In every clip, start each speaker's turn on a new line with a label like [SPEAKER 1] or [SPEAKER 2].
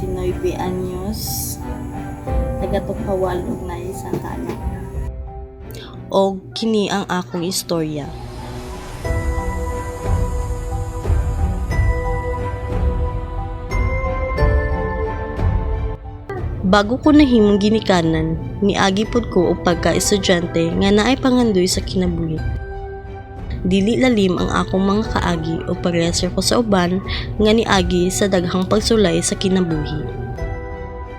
[SPEAKER 1] 19 anyos. Taga Tukawalog na isang anak.
[SPEAKER 2] O kini ang akong istorya. Bago ko nahimong ginikanan, niagi pod ko og pagka-estudyante nga naay pangandoy sa kinabuhi. Dili lalim ang akong mga kaagi o pagreser ko sa uban nga niagi sa daghang pagsulay sa kinabuhi.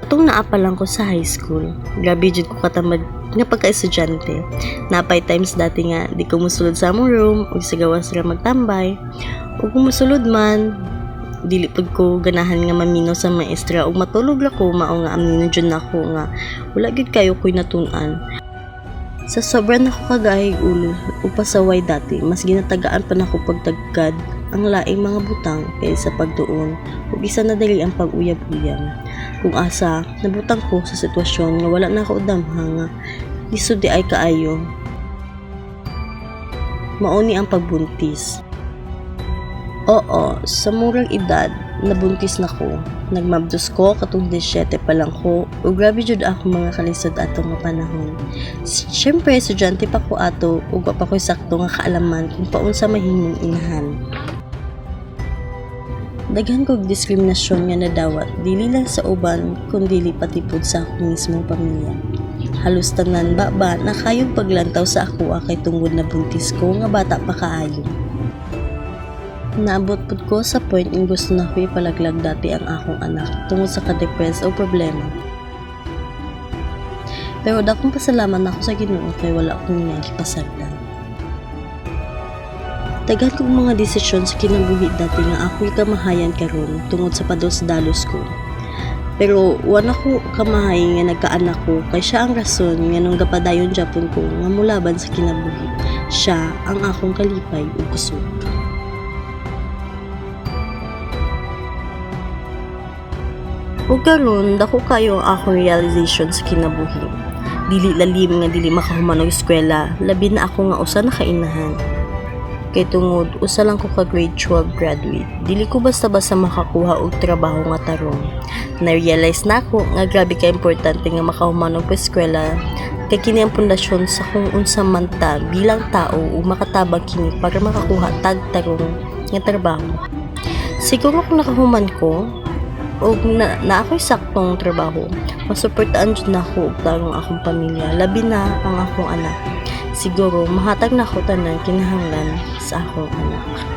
[SPEAKER 2] Atong naa pa lang ko sa high school, grabe jud ko katamad nga pagka-estudyante. Napay times dati nga di ko musulod sa among room ug sa gawas ra magtambay. Ug kung musulod man, dili pud ko ganahan nga mamino sa maestra ug matulog ra ko mao nga amnino jud nako nga wala gid kayo koy natun-an. Sa sobrang nako kagahig ulo ug pasaway dati, mas ginatagaan pa nako pagtagkad ang laing mga butang kaysa pagtuon ug isa na dali ang pag-uyab-uyab. Kung asa nabutang ko sa sitwasyon nga wala na ako damha nga lisod di ay kaayo. Mauni ang pagbuntis. Oo, sa murang edad, nabuntis na ko. Nagmabdos ko katong 17 pa lang ko. O grabe jud ako mga kalisod atong nga panahon. Siyempre, estudyante pa ko ato ug wa pa ko'y sakto nga kaalaman kung paunsa mahimong inahan. Daghan kog diskriminasyon nga nadawat, dili lang sa uban kundi pati pud sa akong mismong pamilya. Halos tanan ba na kayong paglantaw sa ako kay tungod na buntis ko nga bata pa kaayo. Naabot pud ko sa point ng gusto na ko ipalaglag dati ang akong anak tungod sa ka-depress o problema. Pero dakong pasalamat ako sa Ginoo kay wala akong niya gipasagdan. Daghan kong mga desisyon sa kinabuhi dati nga ako'y kamahayan karon tungod sa pados-dalos ko. Pero wala ko kamahay nga nagkaanak ko kay siya ang rason nga nung gapadayon Japon ko nga mulaban sa kinabuhi. Siya ang akong kalipay ug kusog. Ug karon dako kayo ang akong realization sa kinabuhi. Dili lalim nga dili makahuman og eskwela, labi na ako nga usa na kainahan. Kay tungod usa lang ko ka grade 12 graduate. Dili ko basta-basta makakuha og trabaho nga tarong. Na-realize na ako nga grabe ka importante nga makahuman og eskwela kay kini ang pundasyon sa kung unsa man ta bilang tao ug makatabang kini para makakuha tag tarong nga trabaho. Siguro kung nakahuman ko og na ako'y saktong trabaho, masuportaan jud na ako og tarong akong pamilya, labi na ang akong anak. Siguro mahatag na ako tanan kinahanglan sa akong anak.